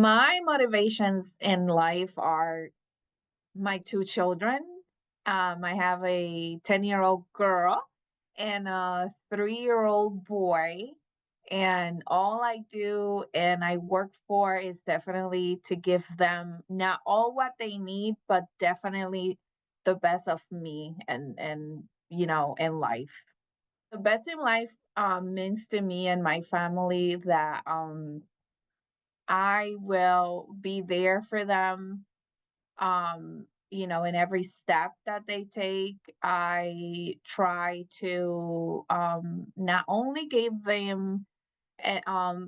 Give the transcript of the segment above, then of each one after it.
My motivations in life are my two children. I have a 10-year-old girl and a 3-year-old boy. And all I do and I work for is definitely to give them not all what they need, but definitely the best of me and in life. The best in life means to me and my family that I will be there for them, in every step that they take. I try to not only give them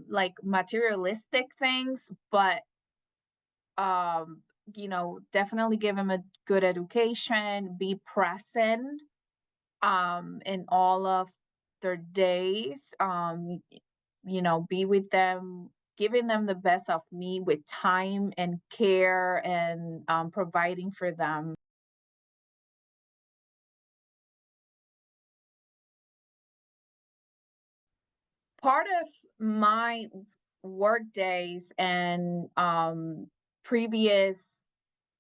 like materialistic things, but definitely give them a good education, be present in all of their days, be with them, giving them the best of me with time and care and providing for them. Part of my work days and previous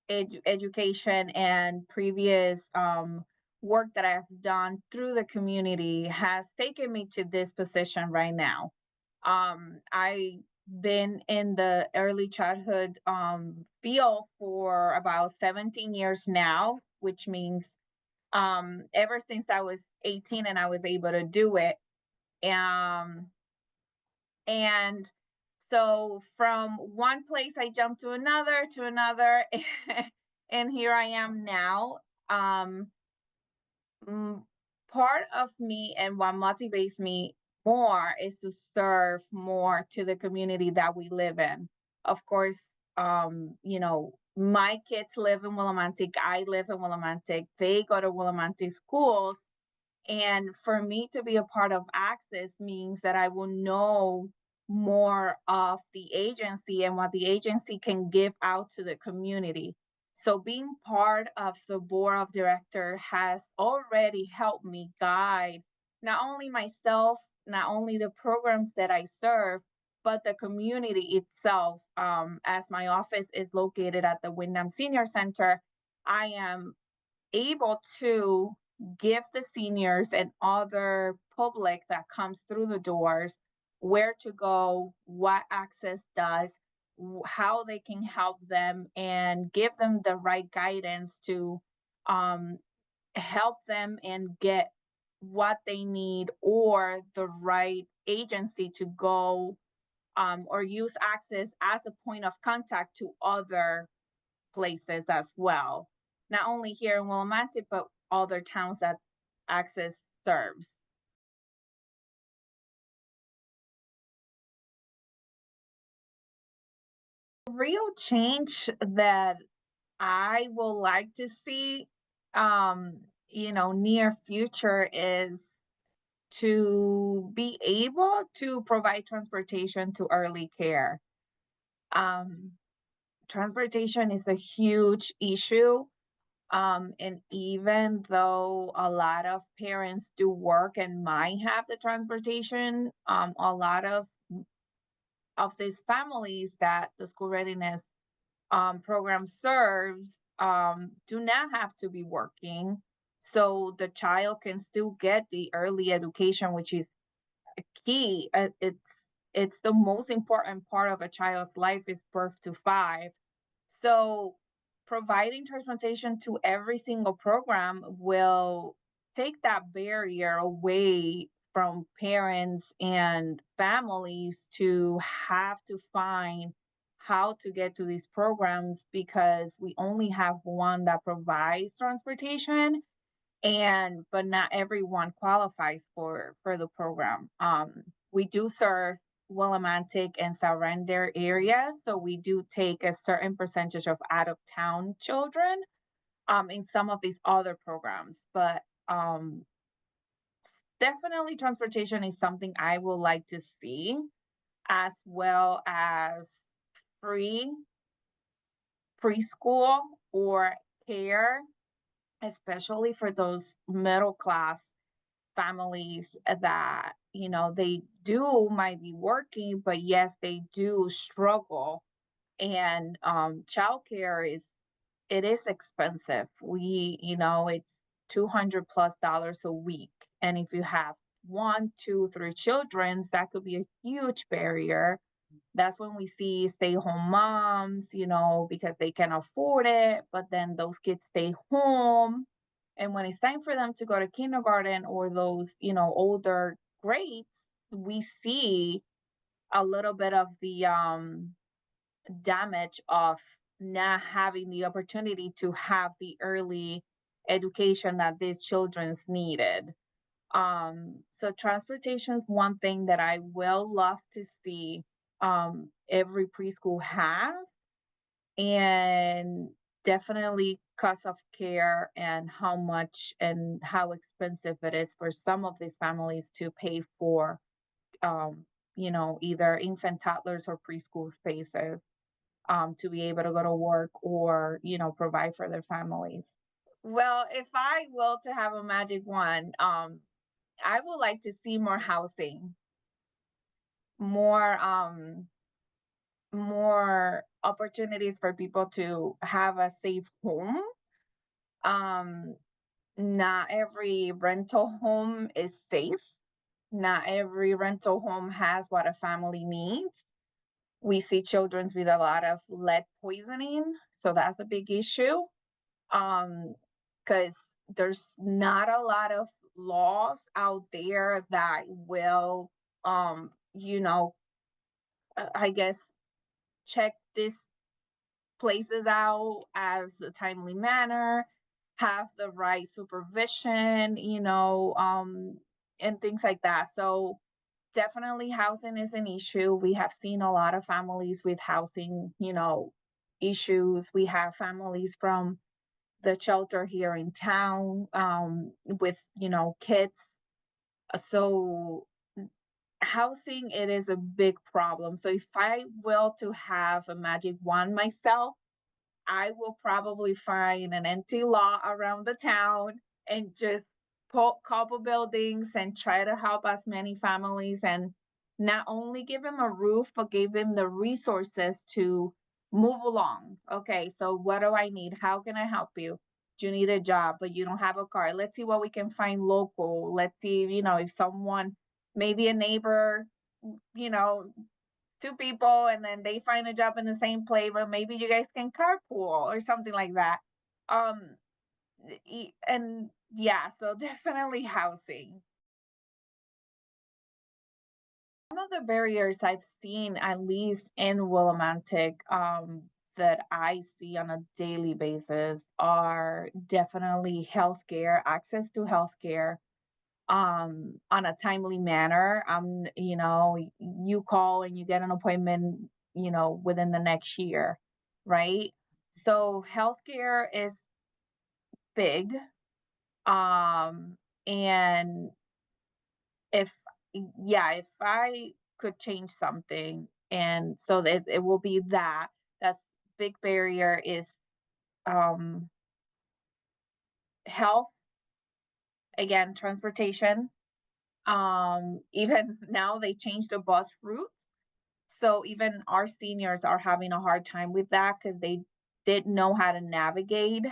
education and previous work that I've done through the community has taken me to this position right now. I've been in the early childhood field for about 17 years now, which means ever since I was 18 and I was able to do it. Um, and so from one place I jumped to another, and here I am now. Um, mm, Part of me and what motivates me more is to serve more to the community that we live in. Of course, my kids live in Willimantic. I live in Willimantic. They go to Willimantic schools. And for me to be a part of Access means that I will know more of the agency and what the agency can give out to the community. So being part of the board of director has already helped me guide not only myself, not only the programs that I serve, but the community itself. As my office is located at the Wyndham Senior Center, I am able to give the seniors and other public that comes through the doors where to go, what Access does, how they can help them, and give them the right guidance to um, help them and get what they need or the right agency to go or use Access as a point of contact to other places as well, not only here in Willimantic, but other towns that Access serves. Real change that I will like to see, near future is to be able to provide transportation to early care. Um, Transportation is a huge issue. And even though a lot of parents do work and might have the transportation, a lot of these families that the school readiness program serves do not have to be working. So the child can still get the early education, which is key. It's the most important part of a child's life is birth to five. So providing transportation to every single program will take that barrier away from parents and families to have to find how to get to these programs because we only have one that provides transportation, and but not everyone qualifies for the program. We do serve Willimantic and surrender areas, so we do take a certain percentage of out of town children in some of these other programs. But definitely, transportation is something I would like to see, as well as free preschool or care, especially for those middle class families that they do might be working, but yes, they do struggle And childcare is it is expensive. It's $200+ a week. And if you have one, two, three children, that could be a huge barrier. That's when we see stay-home moms, because they can afford it, but then those kids stay home. And when it's time for them to go to kindergarten or those, older grades, we see a little bit of the damage of not having the opportunity to have the early education that these children's needed. So transportation is one thing that I will love to see every preschool have, and definitely cost of care and how much and how expensive it is for some of these families to pay for um, either infant toddlers or preschool spaces to be able to go to work or provide for their families. Well, if I will to have a magic wand, I would like to see more housing, more more opportunities for people to have a safe home. Um, Not every rental home is safe. Not every rental home has what a family needs. We see children with a lot of lead poisoning, so that's a big issue. Because there's not a lot of laws out there that will, you know, I guess check these places out as a timely manner, have the right supervision, and things like that. So definitely housing is an issue. We have seen a lot of families with housing, issues. We have families from the shelter here in town with, kids. So housing, it is a big problem. So if I will to have a magic wand myself, I will probably find an empty lot around the town and just put couple buildings and try to help as many families and not only give them a roof, but give them the resources to move along. Okay, so what do I need? How can I help you? Do you need a job, but you don't have a car? Let's see what we can find local. Let's see, if someone, maybe a neighbor, you know, two people and then they find a job in the same place, but maybe you guys can carpool or something like that. Um, and yeah, so definitely housing. Some of the barriers I've seen, at least in Willimantic, that I see on a daily basis are definitely healthcare, access to healthcare on a timely manner. You call and you get an appointment, within the next year, right? So healthcare is big. And if yeah, if I could change something, and so that it will be that that's big barrier is um health, again, transportation. Even now they changed the bus routes. So even our seniors are having a hard time with that because they didn't know how to navigate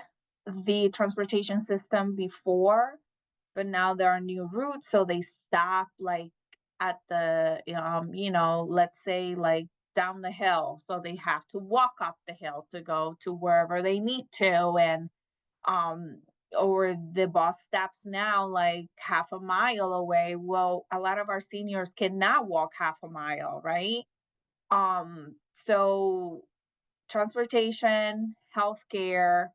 the transportation system before, but now there are new routes, so they stop like at the let's say like down the hill, so they have to walk up the hill to go to wherever they need to, and um or the bus stops now like half a mile away. Well, a lot of our seniors cannot walk half a mile, right? So transportation, healthcare,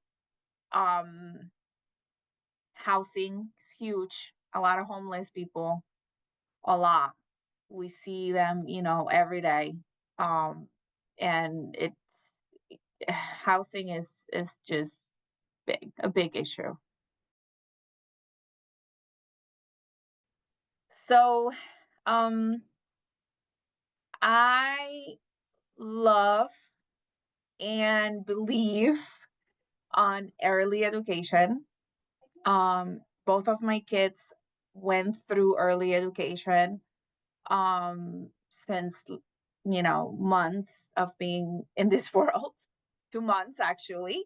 um, housing is huge. A lot of homeless people, a lot. We see them, every day. And it's housing is just a big issue. So, um, I love and believe on early education. Both of my kids went through early education since months of being in this world, 2 months actually.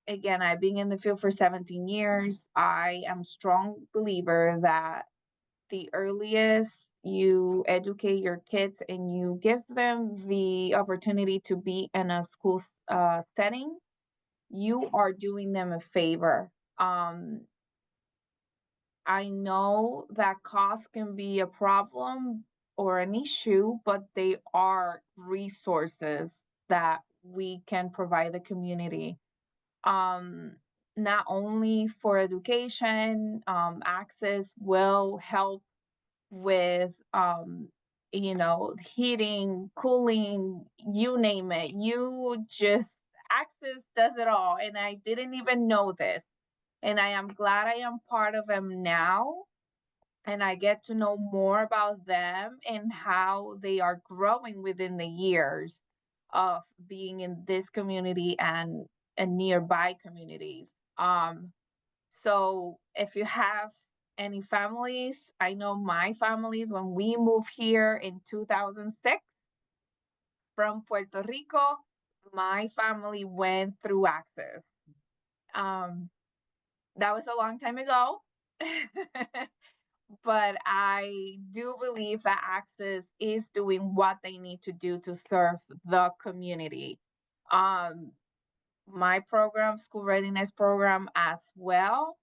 Again, I've been in the field for 17 years. I am strong believer that the earliest you educate your kids and you give them the opportunity to be in a school setting, you are doing them a favor. I know that cost can be a problem or an issue, but they are resources that we can provide the community. Um, Not only for education, access will help with heating, cooling, you name it. You just access does it all. And I didn't even know this. And I am glad I am part of them now. And I get to know more about them and how they are growing within the years of being in this community and nearby communities. So if you have any families, I know my families, when we moved here in 2006 from Puerto Rico, my family went through Access. Um, that was a long time ago. But I do believe that Access is doing what they need to do to serve the community. Um, my program, school readiness program as well,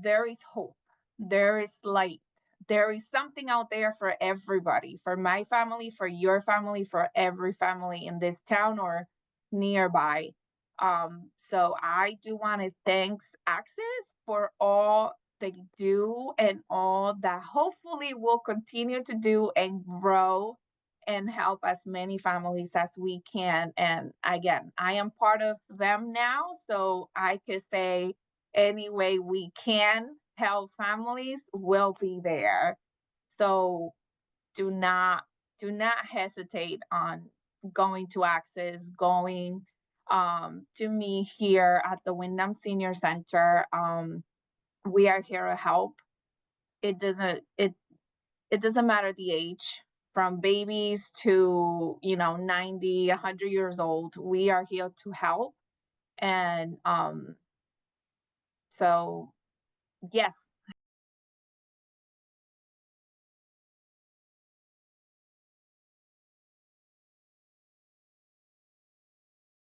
there is hope. There is light. There is something out there for everybody, for my family, for your family, for every family in this town or nearby. So I do want to thank Access for all they do and all that hopefully will continue to do and grow and help as many families as we can. And again, I am part of them now, so I could say any way we can help families will be there. So do not hesitate on going to Access, going to me here at the Wyndham Senior Center. We are here to help. It doesn't matter the age, from babies to 90, 100 years old. We are here to help. And so yes,